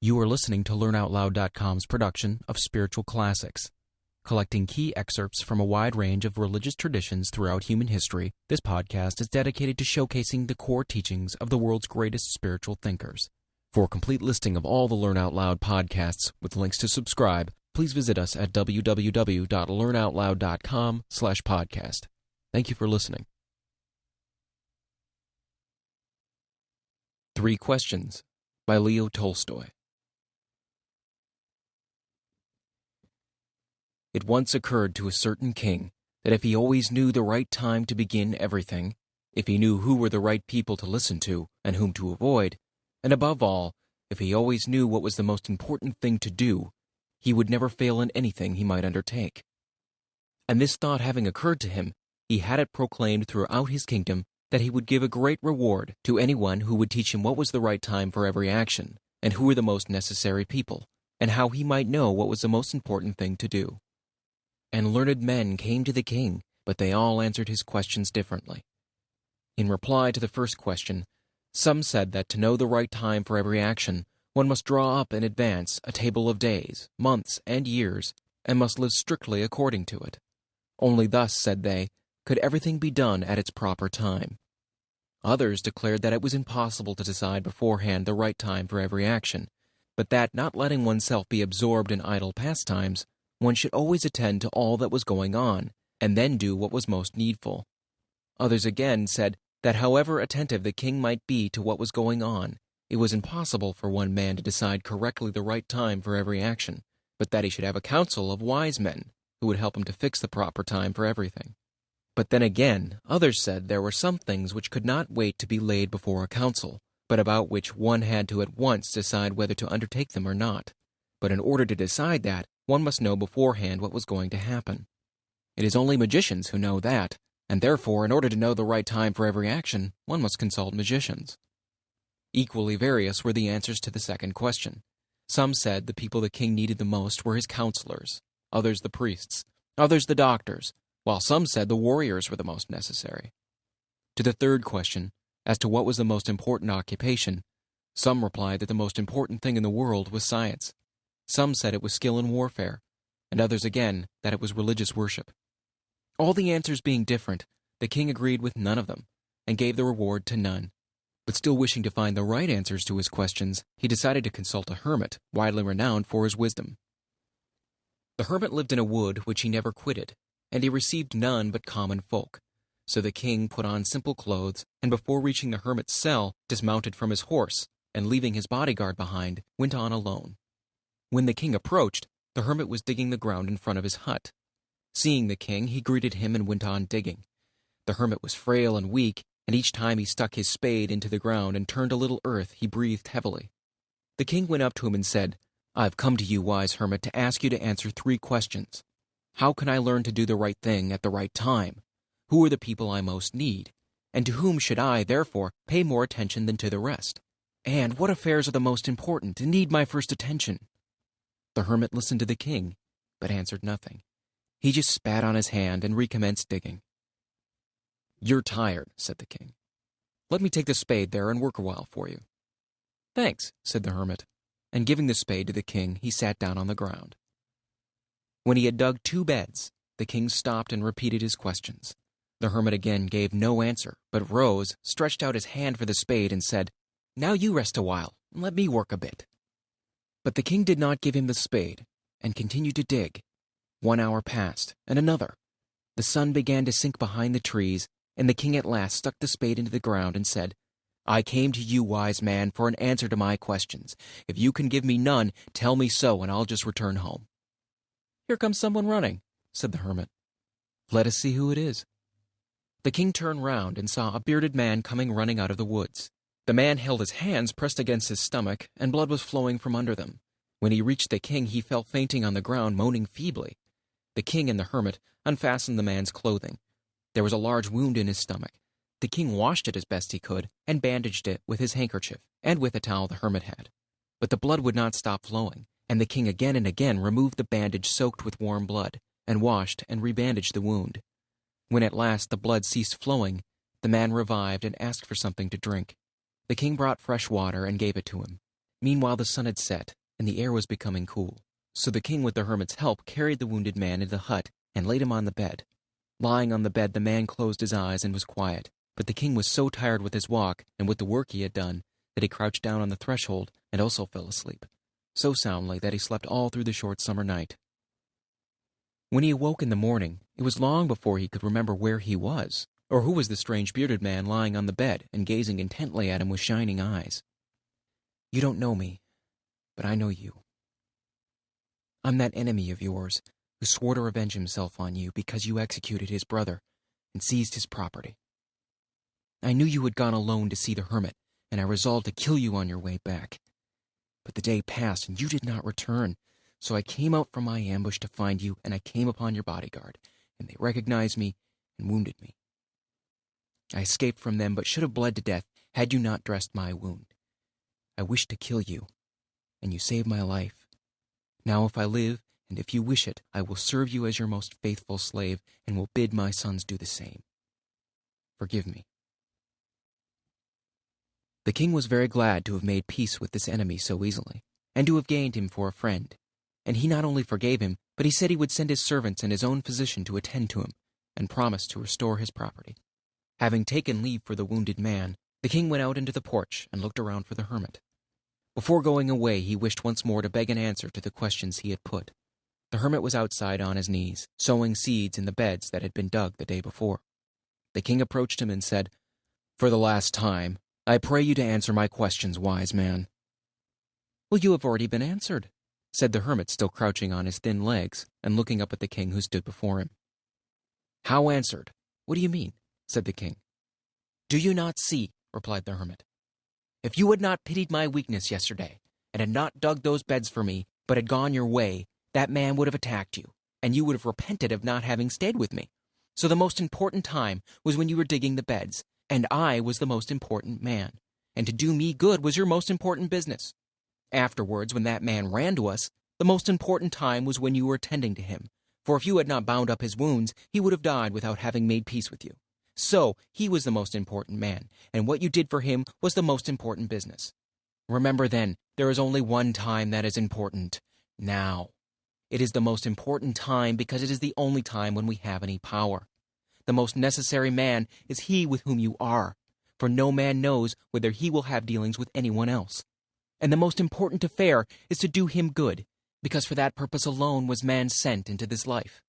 You are listening to LearnOutLoud.com's production of Spiritual Classics. Collecting key excerpts from a wide range of religious traditions throughout human history, this podcast is dedicated to showcasing the core teachings of the world's greatest spiritual thinkers. For a complete listing of all the Learn Out Loud podcasts with links to subscribe, please visit us at www.learnoutloud.com/podcast. Thank you for listening. 3 Questions by Leo Tolstoy. It once occurred to a certain king that if he always knew the right time to begin everything, if he knew who were the right people to listen to and whom to avoid, and above all, if he always knew what was the most important thing to do, he would never fail in anything he might undertake. And this thought having occurred to him, he had it proclaimed throughout his kingdom that he would give a great reward to anyone who would teach him what was the right time for every action, and who were the most necessary people, and how he might know what was the most important thing to do. And learned men came to the king, but they all answered his questions differently. In reply to the first question, some said that to know the right time for every action, one must draw up in advance a table of days, months, and years, and must live strictly according to it. Only thus, said they, could everything be done at its proper time. Others declared that it was impossible to decide beforehand the right time for every action, but that, not letting oneself be absorbed in idle pastimes, one should always attend to all that was going on, and then do what was most needful. Others again said that however attentive the king might be to what was going on, it was impossible for one man to decide correctly the right time for every action, but that he should have a council of wise men who would help him to fix the proper time for everything. But then again, others said there were some things which could not wait to be laid before a council, but about which one had to at once decide whether to undertake them or not. But in order to decide that, one must know beforehand what was going to happen. It is only magicians who know that, and therefore, in order to know the right time for every action, one must consult magicians. Equally various were the answers to the second question. Some said the people the king needed the most were his counselors, others the priests, others the doctors, while some said the warriors were the most necessary. To the third question, as to what was the most important occupation, some replied that the most important thing in the world was science. Some said it was skill in warfare, and others again that it was religious worship. All the answers being different, the king agreed with none of them, and gave the reward to none. But still wishing to find the right answers to his questions, he decided to consult a hermit, widely renowned for his wisdom. The hermit lived in a wood which he never quitted, and he received none but common folk. So the king put on simple clothes, and before reaching the hermit's cell, dismounted from his horse, and leaving his bodyguard behind, went on alone. When the king approached, the hermit was digging the ground in front of his hut. Seeing the king, he greeted him and went on digging. The hermit was frail and weak, and each time he stuck his spade into the ground and turned a little earth, he breathed heavily. The king went up to him and said, "I've come to you, wise hermit, to ask you to answer 3 questions. How can I learn to do the right thing at the right time? Who are the people I most need? And to whom should I, therefore, pay more attention than to the rest? And what affairs are the most important and need my first attention?" The hermit listened to the king, but answered nothing. He just spat on his hand and recommenced digging. "You're tired," said the king. "Let me take the spade there and work a while for you." "Thanks," said the hermit, and giving the spade to the king, he sat down on the ground. When he had dug 2 beds, the king stopped and repeated his questions. The hermit again gave no answer, but rose, stretched out his hand for the spade, and said, "Now you rest a while, and let me work a bit." But the king did not give him the spade, and continued to dig. 1 hour passed, and another. The sun began to sink behind the trees, and the king at last stuck the spade into the ground and said, "I came to you, wise man, for an answer to my questions. If you can give me none, tell me so, and I'll just return home." "Here comes someone running," said the hermit. "Let us see who it is." The king turned round and saw a bearded man coming running out of the woods. The man held his hands pressed against his stomach, and blood was flowing from under them. When he reached the king, he fell fainting on the ground, moaning feebly. The king and the hermit unfastened the man's clothing. There was a large wound in his stomach. The king washed it as best he could, and bandaged it with his handkerchief, and with a towel the hermit had. But the blood would not stop flowing, and the king again and again removed the bandage soaked with warm blood, and washed and rebandaged the wound. When at last the blood ceased flowing, the man revived and asked for something to drink. The king brought fresh water and gave it to him. Meanwhile the sun had set, and the air was becoming cool. So the king, with the hermit's help, carried the wounded man into the hut and laid him on the bed. Lying on the bed, the man closed his eyes and was quiet. But the king was so tired with his walk and with the work he had done that he crouched down on the threshold and also fell asleep, so soundly that he slept all through the short summer night. When he awoke in the morning, it was long before he could remember where he was, or who was the strange bearded man lying on the bed and gazing intently at him with shining eyes. "You don't know me, but I know you. I'm that enemy of yours who swore to revenge himself on you because you executed his brother and seized his property. I knew you had gone alone to see the hermit, and I resolved to kill you on your way back. But the day passed, and you did not return, so I came out from my ambush to find you, and I came upon your bodyguard, and they recognized me and wounded me. I escaped from them, but should have bled to death had you not dressed my wound. I wished to kill you, and you saved my life. Now if I live, and if you wish it, I will serve you as your most faithful slave, and will bid my sons do the same. Forgive me." The king was very glad to have made peace with this enemy so easily, and to have gained him for a friend. And he not only forgave him, but he said he would send his servants and his own physician to attend to him, and promised to restore his property. Having taken leave for the wounded man, the king went out into the porch and looked around for the hermit. Before going away, he wished once more to beg an answer to the questions he had put. The hermit was outside on his knees, sowing seeds in the beds that had been dug the day before. The king approached him and said, "For the last time, I pray you to answer my questions, wise man." "Well, you have already been answered," said the hermit, still crouching on his thin legs and looking up at the king who stood before him. "How answered? What do you mean?" said the king. "Do you not see?" replied the hermit. "If you had not pitied my weakness yesterday, and had not dug those beds for me, but had gone your way, that man would have attacked you, and you would have repented of not having stayed with me. So the most important time was when you were digging the beds, and I was the most important man, and to do me good was your most important business. Afterwards, when that man ran to us, the most important time was when you were tending to him, for if you had not bound up his wounds, he would have died without having made peace with you. So he was the most important man, and what you did for him was the most important business. Remember then, there is only one time that is important: now. It is the most important time because it is the only time when we have any power. The most necessary man is he with whom you are, for no man knows whether he will have dealings with anyone else. And the most important affair is to do him good, because for that purpose alone was man sent into this life.